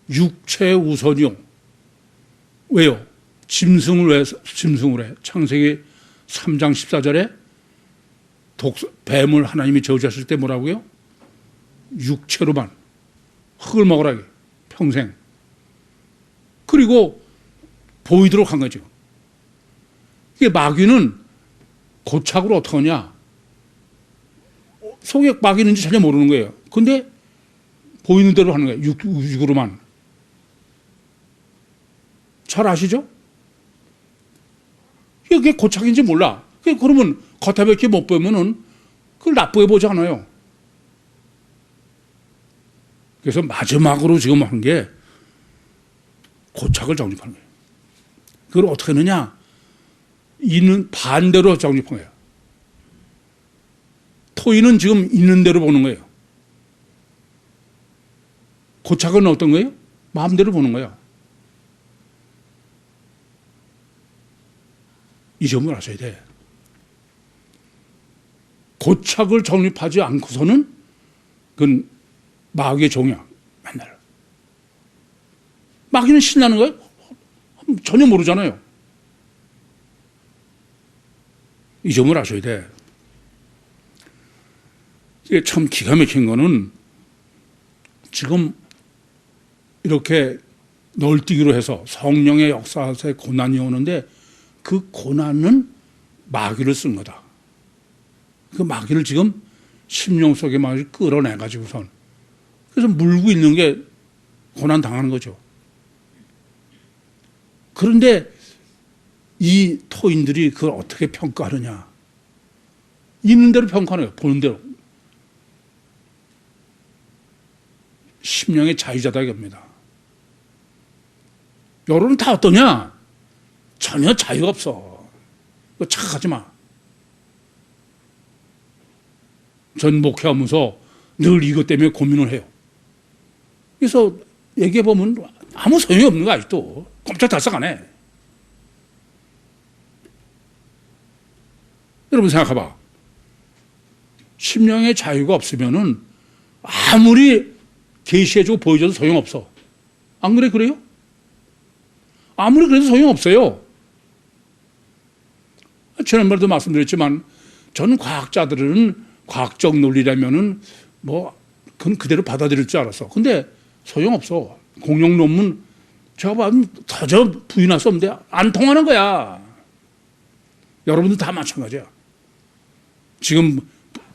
육체 우선이요. 왜요? 짐승을 해? 창세기 3장 14절에 뱀을 하나님이 저주하실 때 뭐라고요? 육체로만 흙을 먹으라 평생. 그리고 보이도록 한 거죠. 이게 마귀는 고착으로 어떻게 하냐? 속에 마귀 있는지 전혀 모르는 거예요. 근데 보이는 대로 하는 거예요. 육으로만. 잘 아시죠? 이게 고착인지 몰라. 그러면 겉에 이렇게 못 보면은 그걸 나쁘게 보지 않아요. 그래서 마지막으로 지금 한 게 고착을 정립하는 거예요. 그걸 어떻게 하느냐? 있는 반대로 정립한 거예요. 토이는 지금 있는 대로 보는 거예요. 고착은 어떤 거예요? 마음대로 보는 거예요. 이 점을 아셔야 돼. 고착을 정립하지 않고서는 그건 마귀의 종이야. 맨날. 마귀는 신나는 거예요? 전혀 모르잖아요. 이 점을 아셔야 돼. 이게 참 기가 막힌 거는 지금 이렇게 널뛰기로 해서 성령의 역사에 고난이 오는데 그 고난은 마귀를 쓴 거다. 그 마귀를 지금 심령 속에 마귀를 끌어내가지고선 그래서 물고 있는 게 고난 당하는 거죠. 그런데 이 토인들이 그걸 어떻게 평가하느냐. 있는 대로 평가하네요. 보는 대로. 심령의 자유자다 이겁니다. 여론은 다 어떠냐? 전혀 자유가 없어. 착각하지 마. 전 목회하면서 늘 이것 때문에 고민을 해요. 그래서 얘기해보면 아무 소용이 없는 거 아직도. 꼼짝달싹하네. 여러분 생각해봐. 심령의 자유가 없으면은 아무리 계시해주고 보여줘도 소용없어. 안 그래? 그래요? 아무리 그래도 소용없어요. 지난번에도 말씀드렸지만 전 과학자들은 과학적 논리라면은 뭐 그건 그대로 받아들일 줄 알았어. 근데 소용없어. 공용 논문 제가 봐도 도저 부인할 수 없는데 안 통하는 거야. 여러분들 다 마찬가지야. 지금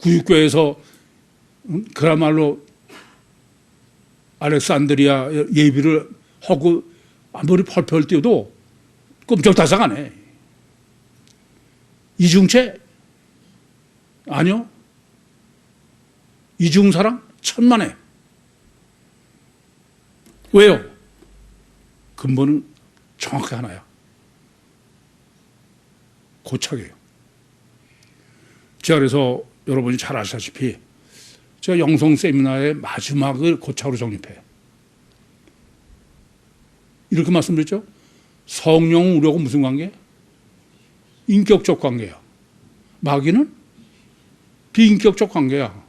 구육교에서 그야말로 알렉산드리아 예비를 하고 머리 펄펄 뛰어도 끔찍다삭 안 해. 이중체? 아니요. 이중사랑? 천만에. 왜요? 근본은 정확히 하나야. 고착이에요. 제가 그래서 여러분이 잘 아시다시피 제가 영성 세미나의 마지막을 고착으로 정립해. 이렇게 말씀드렸죠? 성령 우리하고 무슨 관계? 인격적 관계야. 마귀는 비인격적 관계야.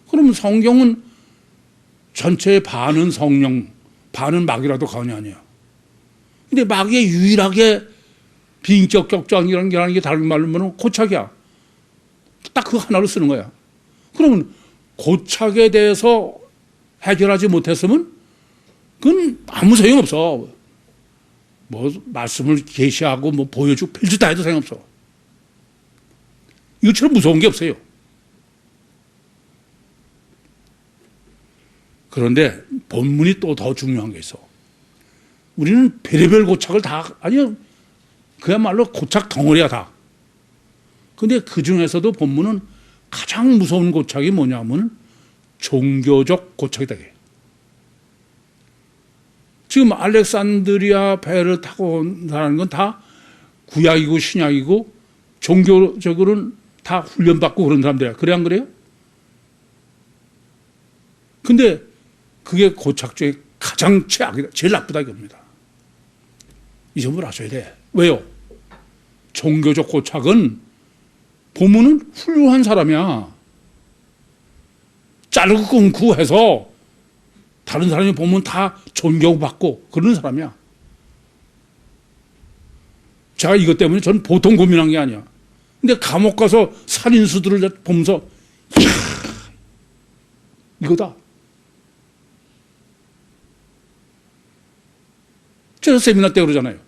그러면 성경은 전체의 반은 성령, 반은 마귀라도 과언이 아니야. 근데 마귀의 유일하게 비인격적 관계라는 게 다른 말로 하면 고착이야. 딱 그 하나로 쓰는 거야. 그러면 고착에 대해서 해결하지 못했으면 그건 아무 소용없어. 뭐 말씀을 계시하고 뭐 보여주고 필수 다 해도 소용없어. 이것처럼 무서운 게 없어요. 그런데 본문이 또 더 중요한 게 있어. 우리는 별의별 고착을 다, 아니요, 그야말로 고착 덩어리야 다. 근데 그 중에서도 본문은 가장 무서운 고착이 뭐냐면 종교적 고착이다. 지금 알렉산드리아 배를 타고 온다는 건 다 구약이고 신약이고 종교적으로는 다 훈련받고 그런 사람들이야. 그래 안 그래요? 근데 그게 고착 중에 가장 최악이다. 제일 나쁘다 이겁니다. 이 점을 아셔야 돼. 왜요? 종교적 고착은 보면은 훌륭한 사람이야. 자르고 끊고 해서 다른 사람이 보면 다 존경받고 그런 사람이야. 제가 이것 때문에 전 보통 고민한 게 아니야. 근데 감옥 가서 살인수들을 보면서 이야, 이거다. 제가 세미나 때 그러잖아요.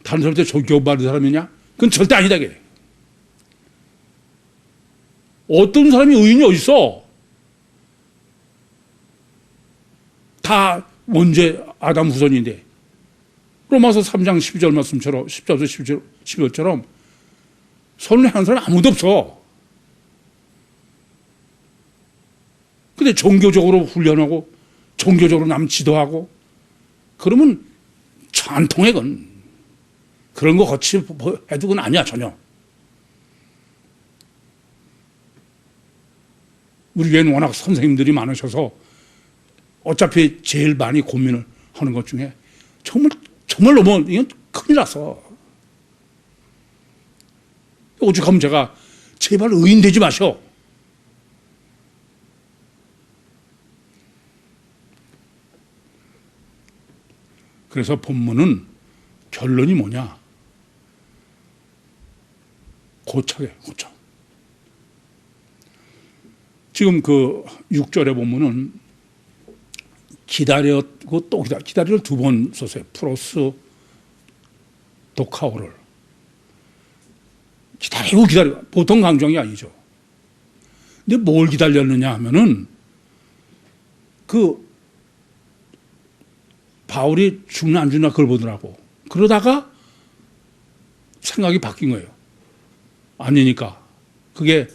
다른 사람한테 존경받는 사람이냐? 그건 절대 아니다. 그게. 어떤 사람이 의인이 어디 있어? 다 원죄 아담 후손인데. 로마서 3장 12절 말씀처럼 10절에서 12절처럼 선을 한 사람 아무도 없어. 근데 종교적으로 훈련하고 종교적으로 남 지도하고 그러면 전통의 건 그런 거 같이 해도 그건 아니야 전혀. 우리 교회는 워낙 선생님들이 많으셔서 어차피 제일 많이 고민을 하는 것 중에 정말 너무 이건 큰일 났어. 오죽하면 제가 제발 의인 되지 마셔. 그래서 본문은 결론이 뭐냐? 고착이에요, 고착. 지금 그 6절에 보면은 기다렸고 또 기다리를 두 번 썼어요. 프로스 도카오를. 기다리고 기다리고. 보통 강정이 아니죠. 근데 뭘 기다렸느냐 하면은 그 바울이 죽나 안 죽나 그걸 보더라고. 그러다가 생각이 바뀐 거예요. 아니니까. 그게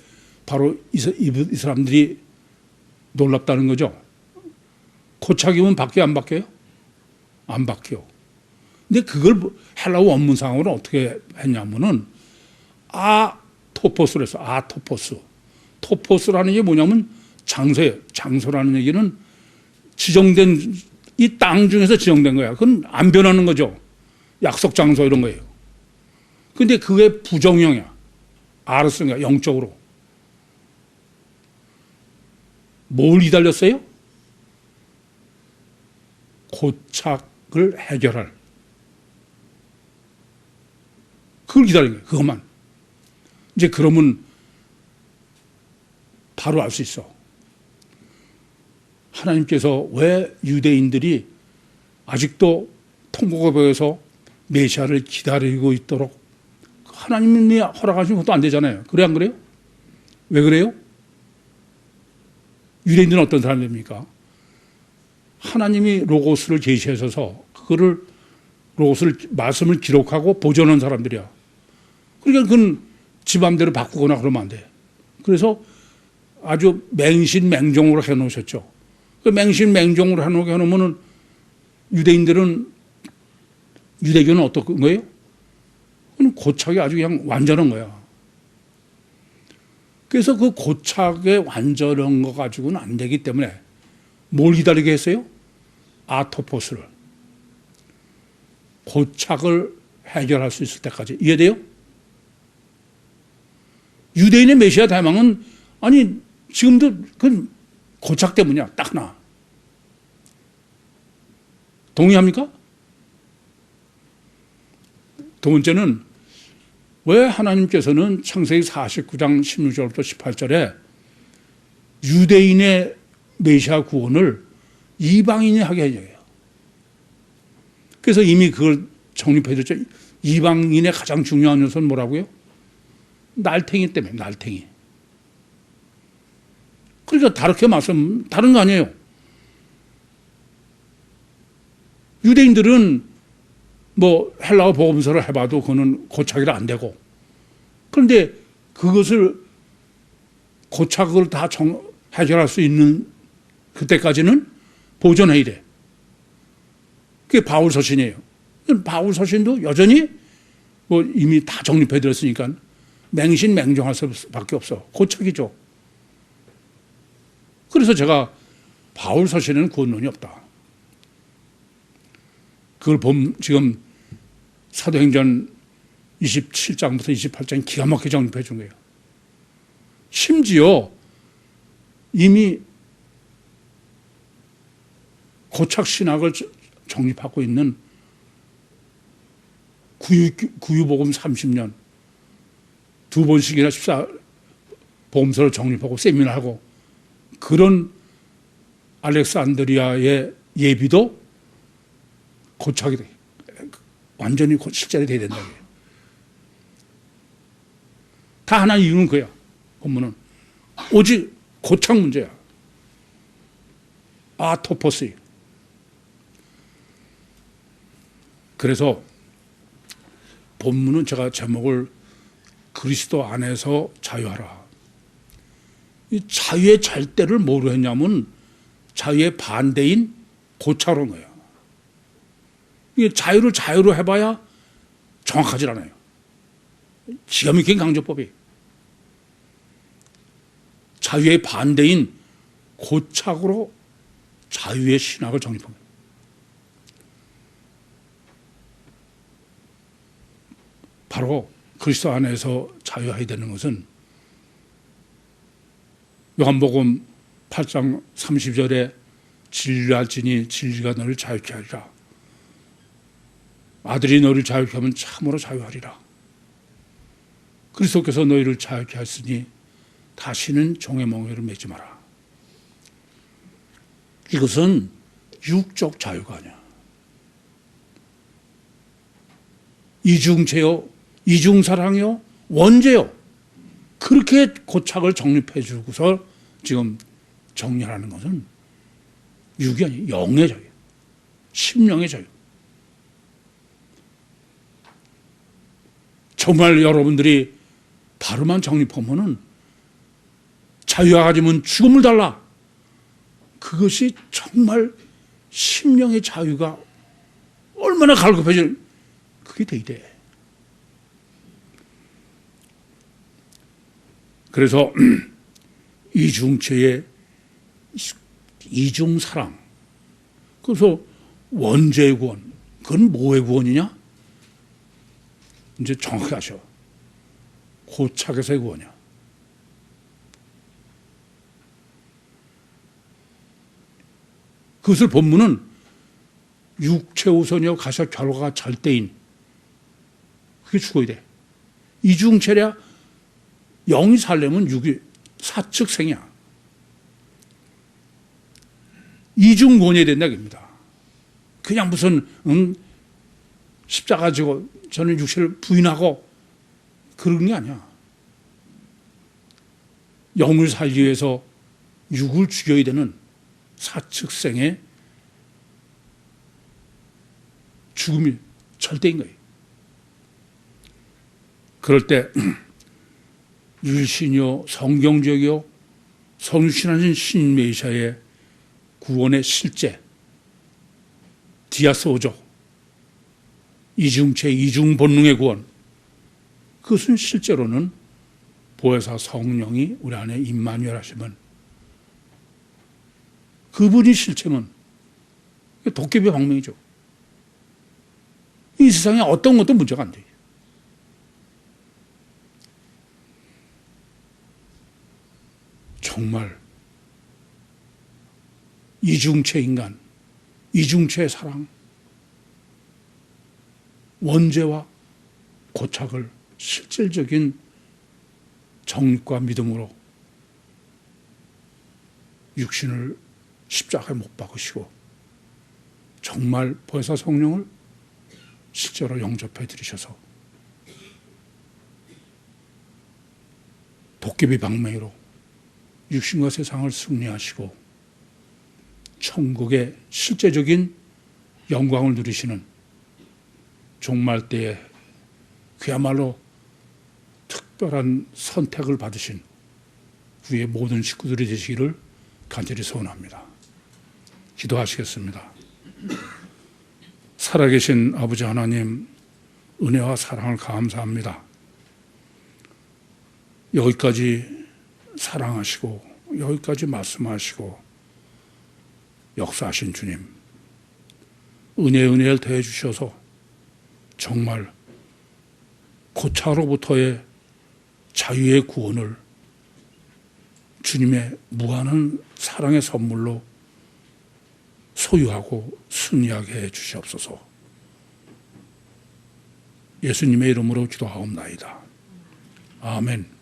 바로 이 사람들이 놀랍다는 거죠. 고착이면 바뀌어요, 안 바뀌어요? 안 바뀌어. 근데 그걸 헬라어 원문상으로 어떻게 했냐면은 아토포스로 했어. 아토포스. 토포스라는 게 뭐냐면 장소예요. 장소라는 얘기는 지정된 이 땅 중에서 지정된 거야. 그건 안 변하는 거죠. 약속 장소 이런 거예요. 근데 그게 부정형이야. 아를 쓴 거야. 영적으로. 뭘 기다렸어요? 고착을 해결할. 그걸 기다린 거예요. 그것만. 이제 그러면 바로 알 수 있어. 하나님께서 왜 유대인들이 아직도 통곡에서 메시아를 기다리고 있도록 하나님이 허락하신 것도 안 되잖아요. 그래 안 그래요? 왜 그래요? 유대인들은 어떤 사람입니까? 하나님이 로고스를 계시하셔서 그거를 로고스를 말씀을 기록하고 보존한 사람들이야. 그러니까 그건 지 맘대로 바꾸거나 그러면 안 돼. 그래서 아주 맹신맹종으로 해놓으셨죠. 그 맹신맹종으로 해놓으면은 유대인들은 유대교는 어떤 거예요? 그건 고착이 아주 그냥 완전한 거야. 그래서 그 고착의 완전한 거 가지고는 안 되기 때문에 뭘 기다리게 했어요? 아토포스를. 고착을 해결할 수 있을 때까지. 이해돼요? 유대인의 메시아 대망은 아니 지금도 그 고착 때문이야. 딱 하나. 동의합니까? 두 번째는 왜 하나님께서는 창세기 49장 16절부터 18절에 유대인의 메시아 구원을 이방인이 하게 해줘요. 그래서 이미 그걸 정립해줬죠. 이방인의 가장 중요한 요소는 뭐라고요? 날탱이 때문에, 날탱이. 그러니까 다르게 말씀, 다른 거 아니에요. 유대인들은 뭐 헬라어 복음서를 해봐도 그거는 고착이라 안 되고. 그런데 그것을 고착을 다 해결할 수 있는 그때까지는 보존해야 돼. 그게 바울 서신이에요. 바울 서신도 여전히 뭐 이미 다 정립해드렸으니까 맹신맹종할 수밖에 없어. 고착이죠. 그래서 제가 바울 서신에는 구원론이 없다. 그걸 지금 사도행전 27장부터 28장 기가 막히게 정립해 준 거예요. 심지어 이미 고착 신학을 정립하고 있는 구유복음 30년 두 번씩이나 14복음서를 정립하고 세미나하고 그런 알렉산드리아의 예비도 고착이 돼. 완전히 실제로 돼야 된다는 거예요. 다 하나 이유는 그야. 본문은 오직 고착 문제야. 아토포스. 그래서 본문은 제가 제목을 그리스도 안에서 자유하라. 이 자유의 절대를 뭐로 했냐면 자유의 반대인 고착으로 한 거예요. 이게 자유를 자유로 해봐야 정확하지 않아요. 기가 막힌 강조법이. 자유의 반대인 고착으로 자유의 신학을 정립한 거예요. 바로 그리스도 안에서 자유해야 되는 것은 요한복음 8장 30절에 진리할지니 진리가 너를 자유케 하리라. 아들이 너를 자유케 하면 참으로 자유하리라. 그리스도께서 너희를 자유케 하시니 다시는 종의 멍에를 매지 마라. 이것은 육적 자유가 아니야. 이중체요, 이중사랑이요, 원죄요. 그렇게 고착을 정립해 주고서 지금 정리하는 것은 육이 아니에요. 영의 자유, 심령의 자유. 정말 여러분들이 바로만 정립하면은 자유가 가지면 죽음을 달라. 그것이 정말 심령의 자유가 얼마나 갈급해질, 그게 돼야 돼. 그래서 이중체의 이중사랑, 그래서 원죄의 구원, 그건 뭐의 구원이냐? 이제 정확히 하셔. 고착에서의 구원이야. 그것을 본문은 육체 우선이요 가서 결과가 절대인, 그게 죽어야 돼. 이중체랴, 영이 살려면 육이 사측생이야. 이중권이 된다 겁니다. 그냥 무슨 십자가 지고 저는 육체를 부인하고 그런 게 아니야. 영을 살기 위해서 육을 죽여야 되는 사측생의 죽음이 절대인 거예요. 그럴 때 율신이요 성경적이요 성신하신 신인 메시아의 구원의 실제 디아스오죠, 이중체 이중 본능의 구원, 그것은 실제로는 보혜사 성령이 우리 안에 임마누엘 하시면, 그분이 실체는 도깨비 방명이죠. 이 세상에 어떤 것도 문제가 안 돼요. 정말 이중체 인간, 이중체 사랑, 원죄와 고착을 실질적인 정립과 믿음으로 육신을 십자가에 못 박으시고 정말 보혜사 성령을 실제로 영접해 드리셔서 도깨비 방맹이로 육신과 세상을 승리하시고 천국의 실제적인 영광을 누리시는 종말 때에 그야말로 특별한 선택을 받으신 우리의 모든 식구들이 되시기를 간절히 소원합니다. 기도하시겠습니다. 살아계신 아버지 하나님, 은혜와 사랑을 감사합니다. 여기까지 사랑하시고 여기까지 말씀하시고 역사하신 주님, 은혜를 더해 주셔서 정말 고차로부터의 자유의 구원을 주님의 무한한 사랑의 선물로 소유하고 승리하게 해 주시옵소서. 예수님의 이름으로 기도하옵나이다. 아멘.